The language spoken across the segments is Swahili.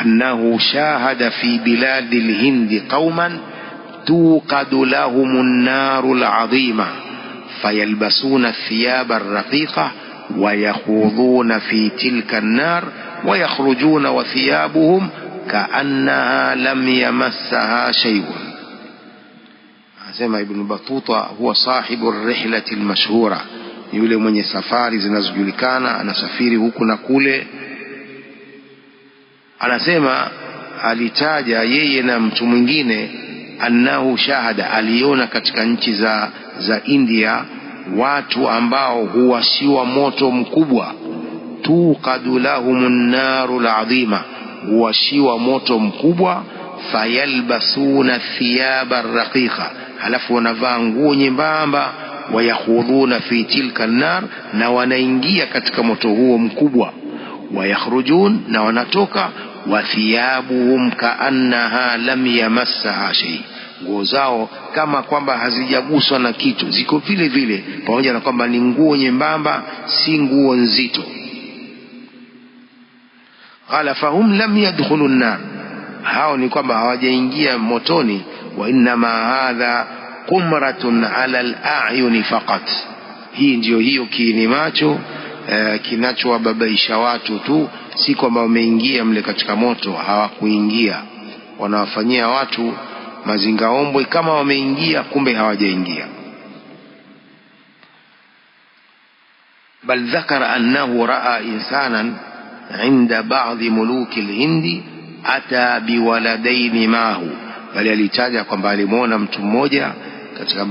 أنه شاهد في بلاد الهند قوما توقد لهم النار العظيمة فيلبسون الثياب الرقيقة ويخوضون في تلك النار ويخرجون وثيابهم كأنها لم يمسها شيء. Anasema Ibn Battuta huwa sahibu rihlati almashhura, yule mwenye safari zinazojulikana, anasafiri huku na kule. Anasema alitaja yeye na mtu mwingine, annahu shahada, aliona katika nchi za India watu ambao huwashiwa moto mkubwa, tuqadu lahumun narul adhima, huwashiwa moto mkubwa, fayalbasuna thiyaba raqiqa, halafu wanavaa nguo nyembamba, wayakhudhuna fi tilka an-nar, na wanaingia katika moto huo mkubwa, wayakhrujun, na wanatoka, wa thiyabuhum kaannaha lam yamassaha shay, nguo zao kama kwamba hazijaguswa na kitu, ziko vile vile, pamoja na kwamba ni nguo nyembamba, si nguo nzito. Qala fahum lam yadkhulu an-nar, hao ni kwamba hawajaingia motoni. Wa inma hadha qumratun ala al-a'yun faqat, hii ndio hiyo kiini macho kinachowababaisha watu tu, si kwamba wameingia mle katika moto. Hawakuingia, wanawafanyia watu mazingaombwe kama wameingia, kumbe hawajaingia. Bal dhakara annahu raa insanan inda ba'dhi muluki al-hindi ata biwaladaini mahu, bali alitaja kwamba alimuona mtu mmoja katika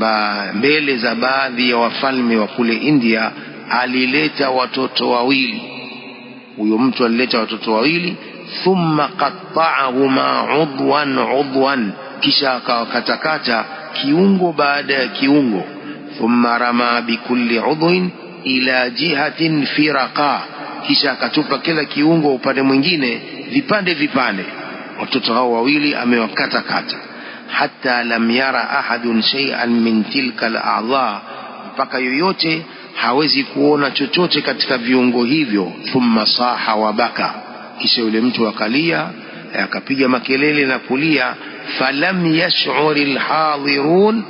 mbele za baadhi ya wafalme wa kule India, alileta watoto wawili. Huyo mtu alileta watoto wawili, thumma qatta'ahuma udwan, kisha akakatakata kiungo baada ya kiungo, thumma rama bikulli udwin ila jihatin firaqa, kisha akatupa kila kiungo upande mwingine vipande vipande. Watoto hao wawili amewakatakata, hatta lam yara ahadun shay'an min tilka al-a'dha, mpaka yoyote hawezi kuona chochote katika viungo hivyo. Thumma saha wa baka, kisha yule mtu akalia, akapiga makelele na kulia. Falam yash'ur al-hadirun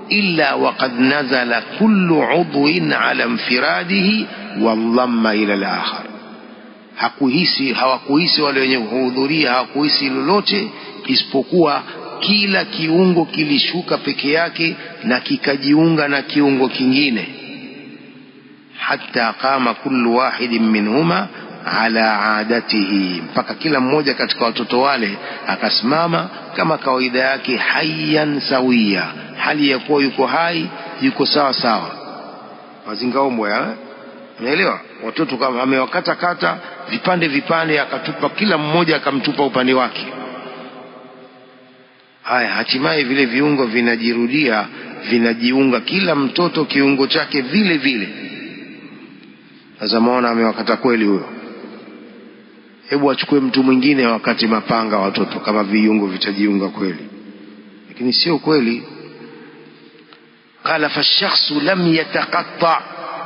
illa waqad nazala kullu udwin ala infiradihi wallamma ila al-akhar, hawakuhisi wale wenye kuhudhuria, hawakuhisi lolote isipokuwa kila kiungo kilishuka peke yake na kikajiunga na kiungo kingine. Hatta qama kullu wahidin minhuma ala adatihi, mpaka kila mmoja katika watoto wale akasimama kama kawaida yake, hayyan sawiya, hali ya kuwa yuko hai, yuko sawa sawa. Mazingaombwe, unaelewa? Watoto kama amewakata vipande vipande, akatupa kila mmoja akamtupa upande wake. Haya, hatimaye vile viungo vinajirudia, vinajiunga, kila mtoto kiungo chake vile vile. Sasa maona amewakata kweli huyo. Hebu achukue mtu mwingine wakati mapanga watoto, kama viungo vitajiunga kweli, lakini sio kweli. Qala fashakhsu lam yataqatta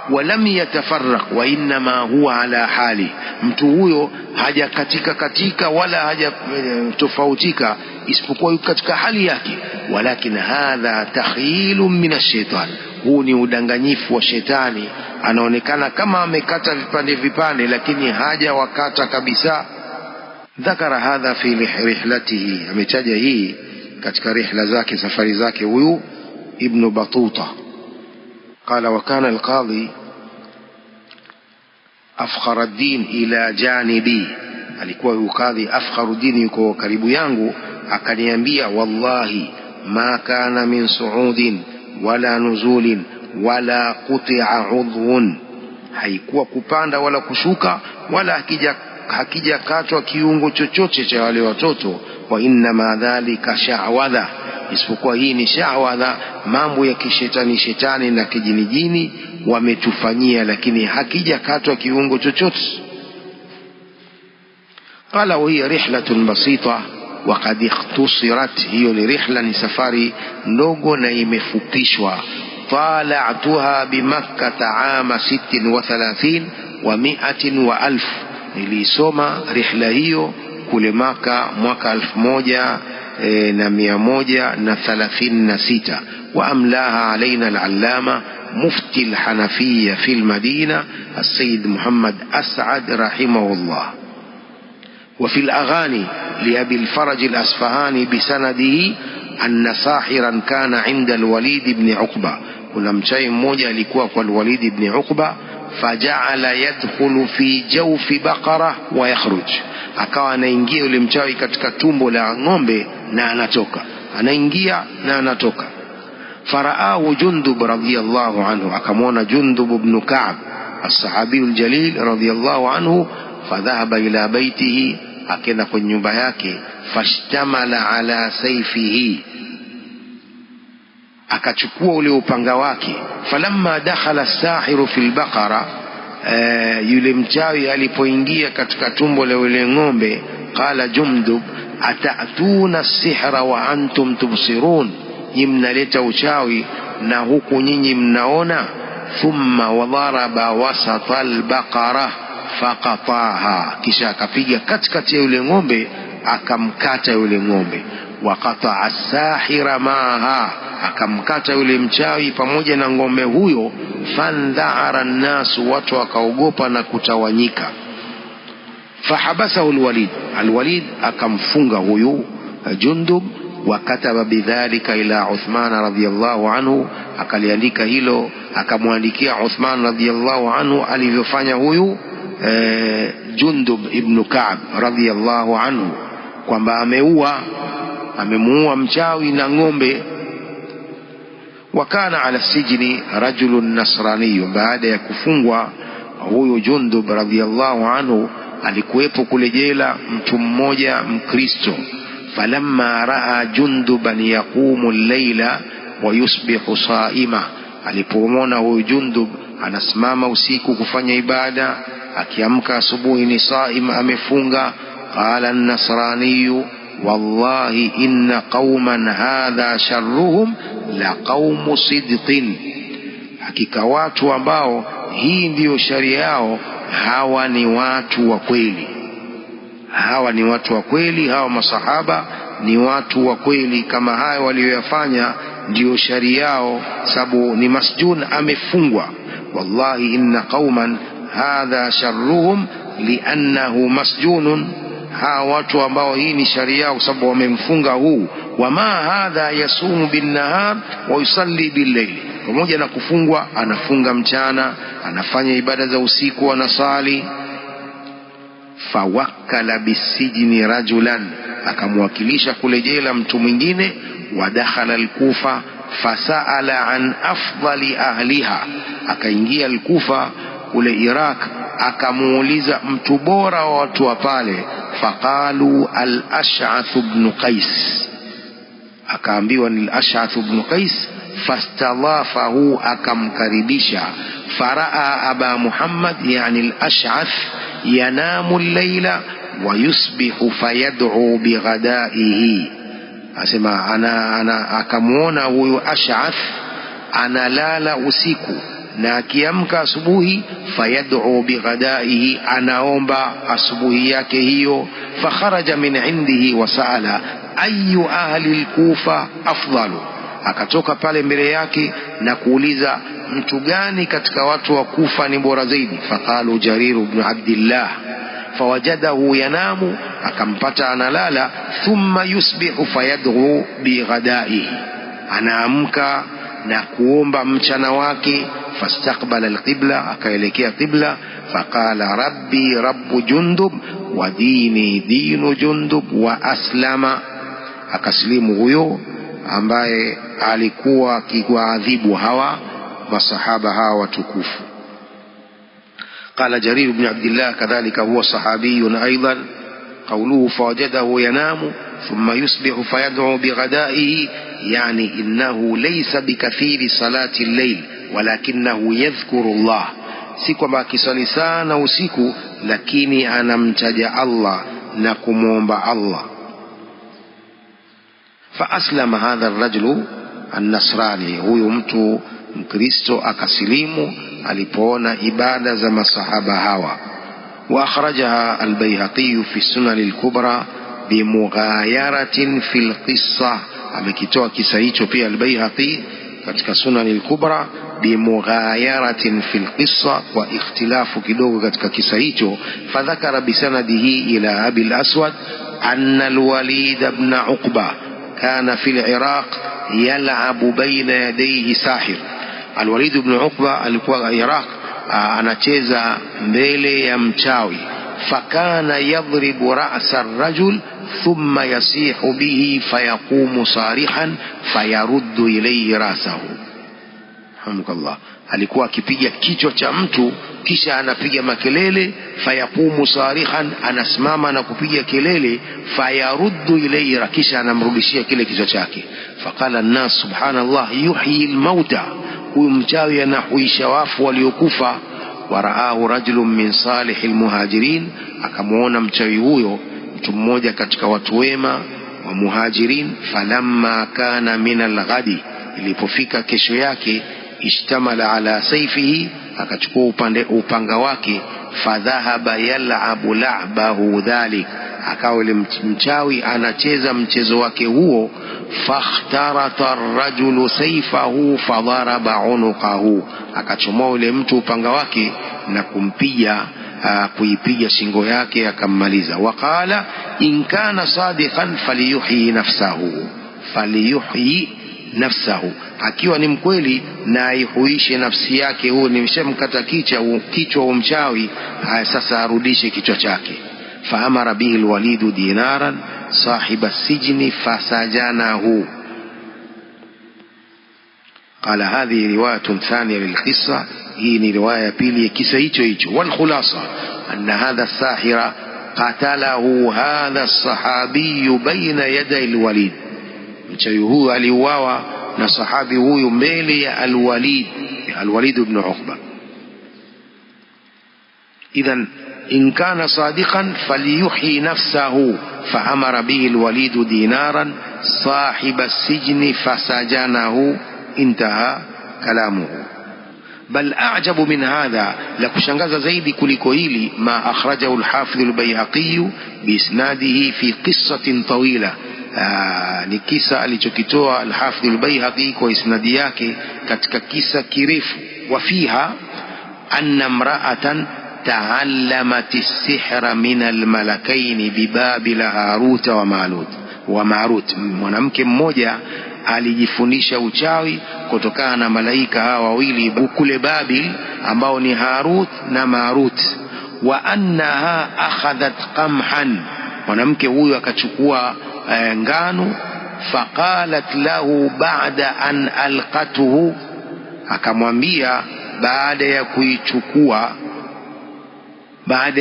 wa lam yatafarraq wa inma huwa ala hali, mtu huyo hajakatika wala hajatofautika, isipokuwa yuko katika hali yake. Walakin hadha takhyilun min ash-shaytan, huu ni udanganyifu wa shetani. Anaonekana kama amekata vipande vipande, lakini hajawakata kabisa. Dhakara hadha fi rihlatihi, ametaja hii katika rihla zake, safari zake huyu Ibn Battuta. Qala wa kana al-qadhi Afkharuddin ila janibi, alikuwa huyu kadhi Afkharuddin yuko karibu yangu, akaniambia wallahi ma kana min su'udin wala nuzulin wala quti'a udhun, haikuwa kupanda wala kushuka, wala hakijakatwa kiungo chochote cha wale watoto. Wa inma dhalika sha'wadha, isipokuwa hii ni sha'wadha, mambo ya kishetani na kijinijini wametufanyia, lakini hakijakatwa kiungo chochote. Qala wa hiya rihlatun basita wa qad ikhtusirat, hiyo ni rihla, ni safari ndogo na imefupishwa. طالعتها بمكة عام 36 و100 و1000, nilisoma rihla hiyo kule Maka mwaka 1136. وأملاها علينا العلامة مفتي الحنفية في المدينة السيد محمد أسعد رحمه الله. وفي الأغاني لأبي الفرج الأصفهاني بسنده أن ساحرا كان عند الوليد بن عقبة. kuna mchawi mmoja alikuwa kwa الوليد بن عقبة فجعل يدخل في جوف بقرة ويخرج. akawa anaingia yule mchawi katika tumbo la ng'ombe na anatoka, anaingia na anatoka. فرآه جندب رضي الله عنه. akamwona جندب بن كعب الصحابي الجليل رضي الله عنه. فذهب إلى بيته. akenda kwenye nyumba yake. fashtamala ala sayfihi. akachukua ule upanga wake. falamma dakhala as-sahiru fil baqara. yule mchawi alipoingia katika tumbo la yule ng'ombe, qala Jundub atatuna as-sihra wa antum tubsirun. mnaleta uchawi na huku nyinyi mnaona. thumma wadharaba wasata al-baqara faqataha. kisha akapiga katikati ya yule ng'ombe akamkata yule ng'ombe. waqata as-sahira maaha. akamkata yule mchawi pamoja na ng'ombe huyo. fandhara an-nasu. watu wakaogopa na kutawanyika. fahabasahu al-Walid. al-Walid akamfunga huyu Jundub. wakataba bidhalika ila Uthman radhiyallahu anhu. akaliandika hilo akamwandikia Uthman radhiyallahu anhu alivyofanya huyu Jundub ibn Ka'b radhiyallahu anhu, kwamba amemuua mchawi na ng'ombe. wakana ala sijni rajulun nasrani. baada ya kufungwa huyu Jundub radhiyallahu anhu, alikuwepo kule jela mtu mmoja Mkristo. falamma raa Junduban yaqumu al-layla wa yusbihu saima. alipomwona huyu Jundub anasimama usiku kufanya ibada, akiamka asubuhi ni saim, amefunga. qala an-nasrani wallahi inna qauman hadha sharruhum la qaumu sidqin. hakika watu ambao hii ndiyo sharia yao, hawa ni watu wa kweli. hawa ni watu wa kweli. hawa masahaba ni watu wa kweli. kama haya walioyafanya ndiyo sharia yao, sababu ni masjun, amefungwa. wallahi inna qauman hadha sharruhum liannahu masjunun. hawa watu ambao hii ni sharia yao sababu wamemfunga huu. wama hadha yasumu bin nahar wa yusalli bil layl. pamoja na kufungwa anafunga mchana, anafanya ibada za usiku, anasali. fawakkala bisijni rajulan. akamwakilisha kule jela mtu mwingine. wadakhala al-Kufa fasaala an afdali ahliha. akaingia al-Kufa kule Iraq, akamuuliza mtu bora wa watu wa pale. faqalu al-Ash'ath ibn Qais. akaambiwa ni al-Ash'ath ibn Qais. fastadhafahu. akamkaribisha. faraa aba Muhammad yani al-Ash'ath yanamu al-layla wa yusbihu fayad'u bighadaihi. asema akamuona huyu Ash'ath analala usiku na akiamka asubuhi. fayad'u bighadaihi. anaomba asubuhi yake hiyo. fakharaja min indihi wasaala ayu ahli al-Kufa afdalu. akatoka pale mbele yake na kuuliza mtu gani katika watu wa Kufa ni bora zaidi. faqalu Jarir ibn Abdillah. fawajadahu yanamu. akampata analala. thumma yusbihu fayad'u bighadaihi. anaamka na kuomba mchana wake. fastaqbala al-qibla. akaelekea qibla. faqala rabbi rabbu Jundub wa dini dinu Jundub wa aslama. akaslimu huyo ambaye alikuwa akiwaadhibu hawa masahaba hawa watukufu. قال جرير بن عبد الله كذلك هو صحابي أيضا. قوله فوجده ينام ثم يصبح فيدعو بغدائه يعني إنه ليس بكثير صلاة الليل ولكنه يذكر الله. si kwamba akisali sana usiku, lakini anamtaja Allah na kumuomba Allah. فأسلم هذا الرجل النصراني. huyu mtu Mkristo akasilimu alipoona ibada za masahaba hawa. وأخرجها البيهقي في السنن الكبرى بمغايرة في القصة. amekitoa kisa hicho pia al-Baihaqi katika Sunan al-Kubra bimughayaratin fil qissa, kwa ikhtilafu kidogo katika kisa hicho. Fadhakara bisanadihi ila Abi al-Aswad anna al-Walid ibn Uqba kana fil Iraq yal'abu bayna yadayhi sahir. Al-Walid ibn Uqba alikuwa Iraq anacheza mbele ya mchawi. Fakana yadhribu ra'sa ar-rajul thumma yasihu bihi fayaqumu sarihan fayaruddu ilayhi rasahu. Hamdulillah, alikuwa akipiga kichwa cha mtu kisha anapiga makelele, fayaqumu sarihan, anasimama na kupiga kelele, fayaruddu ilayhi, kisha anamrudishia kile kichwa chake. Faqala an-nas subhanallah yuhyi al-mauta, huyu mchawi anahuisha wafu waliokufa. Waraahu rajulun min salihil muhajirin, akamuona mchawi huyo mtu mmoja katika watu wema wa muhajirin. Falamma kana min al-ghadi, ilipofika kesho yake, ishtamala ala sayfihi, akachukua upanga wake. Fadhahaba yal'abu la'bahu dhalik, akawa ile mchawi anacheza mchezo wake huo. Fakhtarata ar-rajulu sayfahu fadaraba unuqahu, akachomoa ule mtu upanga wake na kuipiga shingo yake akammaliza. Waqala in kana sadiqan falyuhyi nafsahu, akiwa ni mkweli na aihuishe nafsi yake. Huo nimeshamkata kichwa wa mchawi, sasa arudishe kichwa chake. Faamara bihi al-Walid dinaran sahiba sijni fasajanahu. قال هذه رواية ثانية للقصة، هي رواية بيلي كيسا hicho. والخلاصة أن هذا الساحر قتله هذا الصحابي بين يدي الوليد. mchawi huyu aliuawa na sahabi huyu mbele ya al-Walid ibn Uqba. idhan in kana sadiqan falyuhyi nafsahu, faamara bihi al-Walid dinaran sahiba as-sijni fasajanahu. انتهى كلامه. بل أعجب من هذا، لكشنغز زيد كلكويلي ما أخرجه الحافظ البيهقي بإسناده في قصة طويلة. نكيسة alichokitoa الحافظ البيهقي وإسنادي yake katika kisa kirefu. وفيها أن امرأة تعلمت السحر من الملكين ببابل هاروت وماروت. mwanamke mmoja alijifundisha uchawi kutokana na malaika hawa wawili kule Babil ambao ni Harut na Marut. Wa annaha akhadhat qamhan, mwanamke huyu akachukua ngano. Faqalat lahu ba'da an alqatuhu, akamwambia baada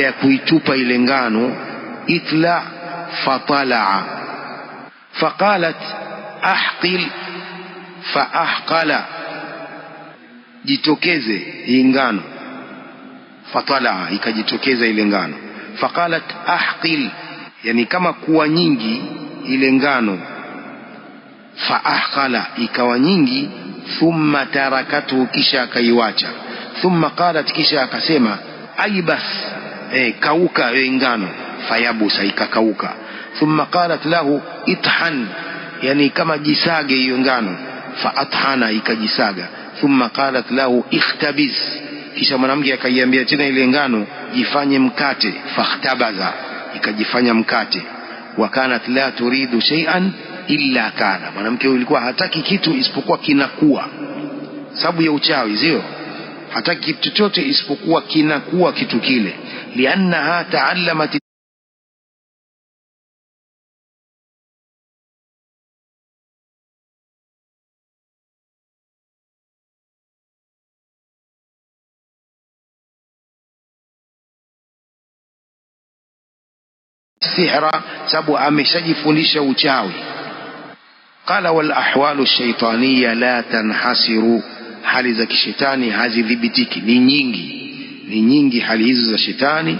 ya kuitupa ile ngano, itla fatala. Faqalat ahqil faahqala, jitokeze hii ngano. Fatala, ikajitokeza ile ngano. Faqalat ahqil, yani kama kuwa nyingi ile ngano. Faahqala, ikawa nyingi. Thumma tarakatu, kisha akaiwacha. Thumma qalat, kisha akasema aibas, kauka ile ngano. Fayabusa, ikakauka. Thumma qalat lahu ithan, yani kama jisage hiyo ngano. Faathana, ikajisaga. Thumma qalat lahu ikhtabiz, kisha mwanamke akaiambia tena ile ngano jifanye mkate. Fakhtabaza, ikajifanya mkate. Wa kanat la turidu shay'an illa kana, mwanamke huyu alikuwa hataki kitu isipokuwa kinakuwa. Sababu ya uchawi, sio? Hataki kitu chochote isipokuwa kinakuwa kitu kile. Liannaha ta'allamat sihra, sababu ameshajifundisha uchawi. Qala wal ahwalu shaytaniya la tanhasiru, hali za kishetani hazidhibitiki, ni nyingi hali hizo za shetani.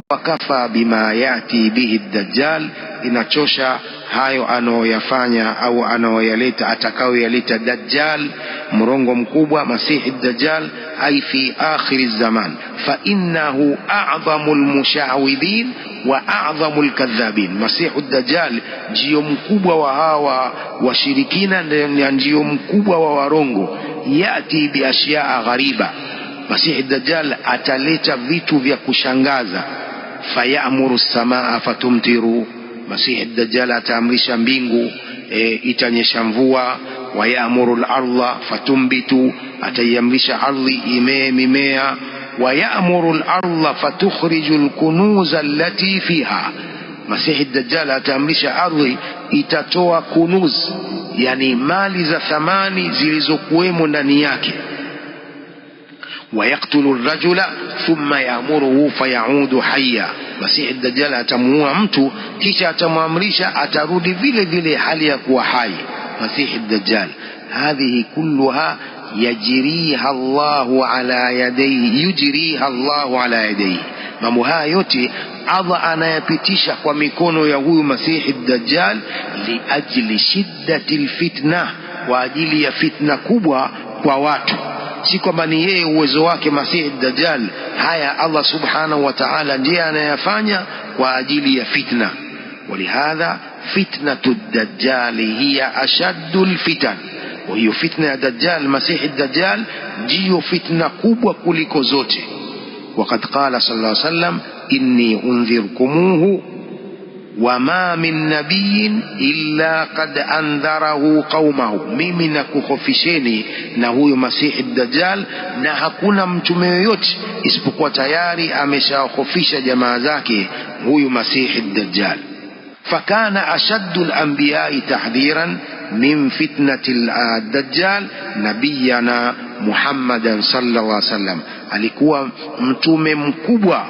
Wakafa bima yati bihi ad-dajjal inachosha hayo anaoyafanya au anaoyaleta atakayoyaleta Dajjal, mrongo mkubwa Masihi Dajjal, ay fi akhir zaman, fa innahu a'dhamul musha'widhin wa a'dhamul kadhabin. Masihi Dajjal ndio mkubwa wa hawa washirikina na ndio mkubwa wa warongo. Yati bi ashya'a ghariba, Masihi Dajjal ataleta vitu vya kushangaza. Fayamuru samaa fatumtiru, Masihi Dajjal ataamrisha mbingu itanyesha mvua. Wayamuru al-ardha fatumbitu, ataiamrisha ardhi imee mimea. Wayamuru al-ardha fatukhriju al-kunuza allati fiha, Masihi Dajjal ataamrisha ardhi itatoa kunuz, yani mali za thamani zilizokuwemo ndani yake. Wayaktulu ar-rajula thumma ya'muruhu fayaudu hayya, Masihi Dajjal atamuua mtu kisha atamwamrisha atarudi vile vile hali ya kuwa hai. Masihi Dajjal hadhihi kulluha yajriha Allahu ala yadayhi, yujriha Allahu ala yadayhi. Mambo haya yote Allah anayapitisha kwa mikono ya huyu Masihi Dajjal, li ajli shiddati alfitna, kwa ajili ya fitna kubwa kwa watu. Si kwamba ni yeye uwezo wake Masihi Dajjal, haya Allah subhanahu wa ta'ala ndiye anayafanya kwa ajili ya fitna. Walihadha fitnatu Dajjal hiya ashaddu alfitan, wa hiyo fitna ya Dajjal, Masihi Dajjal ndiyo fitna kubwa kuliko zote. Waqad qala sallallahu alayhi wasallam, inni unzirkumuhu wama min nabiyyin illa qad andharahu qaumahu, mimi nakukhofisheni na huyo Masihi Dajjal, na hakuna mtume yoyote isipokuwa tayari ameshawakofisha jamaa zake huyu Masihi Dajjal. Fakana ashaddu al-anbiya'i tahdhiran min fitnati al-Dajjal nabiyana Muhammadan sallallahu alaihi wasallam, alikuwa mtume mkubwa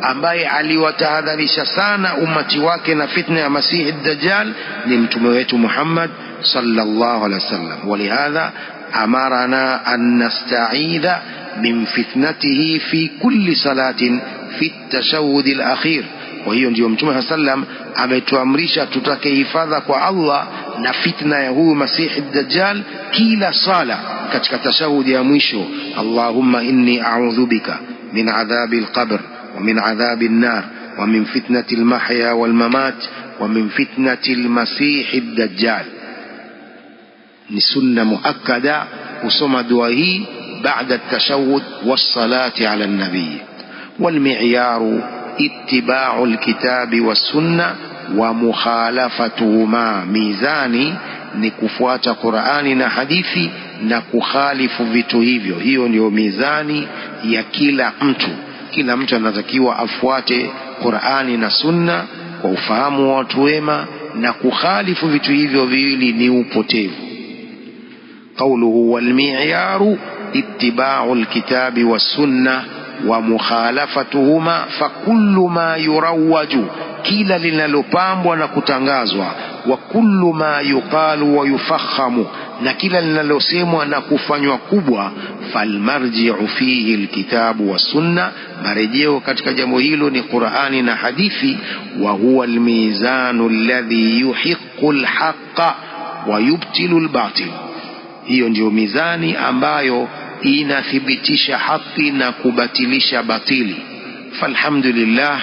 ambaye aliwatahadharisha sana umati wake na fitna ya Masihi Dajjal ni mtume wetu Muhammad sallallahu alaihi wasallam. Walihadha amarana an nasta'idha min fitnatihi fi kulli salatin fi at-tashahhud al-akhir. Kwa hiyo ndio mtume sallam ametuamrisha tutake hifadha kwa Allah na fitna ya huyu Masihi Dajjal kila sala katika tashahudi ya mwisho. Allahumma inni a'udhu bika min adhabi al-qabr ومن عذاب النار ومن فتنة المحيا والممات ومن فتنة المسيح الدجال. ni sunna muakkada kusoma dua hii baada at-tashahhud was-salati ala an-nabi. wal-mi'yaru ittiba'u al-kitabi was-sunnah wa mukhalafatuhuma, mizani ni kufuata Qur'ani na hadithi na kukhalifu vitu hivyo. Hiyo ndio mizani ya kila mtu. Kila mtu anatakiwa afuate Qur'ani na Sunna kwa ufahamu wa watu wema, na kukhalifu vitu hivyo viwili ni upotevu. Qawluhu wal mi'yaru ittiba'u al-kitabi was-sunnah wa mukhalafatuhuma, fa kullu ma yurawwaju, kila linalopambwa na kutangazwa, wa kullu ma yuqalu wa yufakhamu, na kila linalosemwa na kufanywa kubwa, falmarji'u fihi alkitabu was-sunna, marejeo katika jambo hilo ni Qur'ani na hadithi. Wa huwa almizanu alladhi yuhiqqu alhaqqa wa yubtilu albatil, hiyo ndio mizani ambayo inathibitisha haki na kubatilisha batili. Falhamdulillah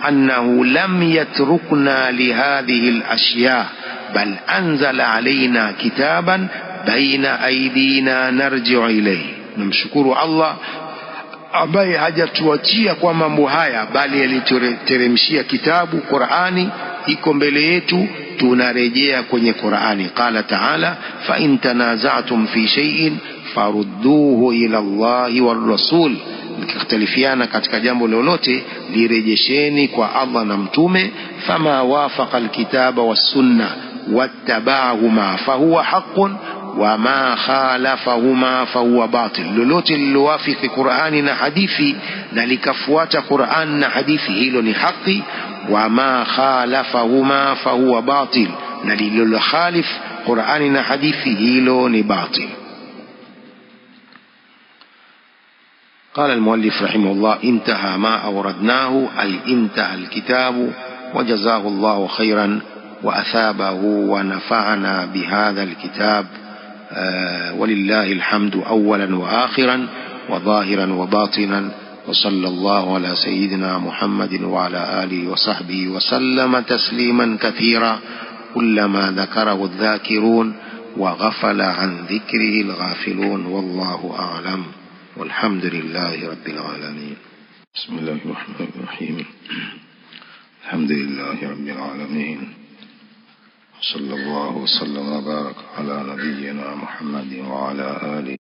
annahu lam yatrukna lihadhihi alashya bal anzala alaina kitaban baina aidina narji'u ilayhi. Namshukuru Allah ambaye hajatuachia kwa mambo haya, bali aliteremshia kitabu Qur'ani iko mbele yetu, tunarejea kwenye Qur'ani. Qala ta'ala, fa in tanaza'tum fi shay'in farudduhu ila Allahi war rasul, mkikhtalifiana katika jambo lolote lirejesheni kwa Allah na mtume. Fama wafaqa alkitaba was-sunna wattaba'ahuma fahuwa haqqun wa ma khalafahuma fahuwa batil, lolote lilowafiki Qur'ani na hadithi na likafuata Qur'an na hadithi, hilo ni haki. Wa ma khalafahuma fahuwa batil, na lililokhalif Qur'ani na hadithi, hilo ni batil. قال المؤلف رحمه الله انتهى ما أوردناه، أي انتهى الكتاب وجزاه الله خيرا وأثابه ونفعنا بهذا الكتاب، ولله الحمد أولا وآخرا وظاهرا وباطنا. وصلى الله على سيدنا محمد وعلى آله وصحبه وسلم تسليما كثيرا، كلما ذكره الذاكرون وغفل عن ذكره الغافلون. والله أعلم، والحمد لله رب العالمين. بسم الله الرحمن الرحيم. الحمد لله رب العالمين، صلى الله وسلم وبارك على نبينا محمد وعلى آله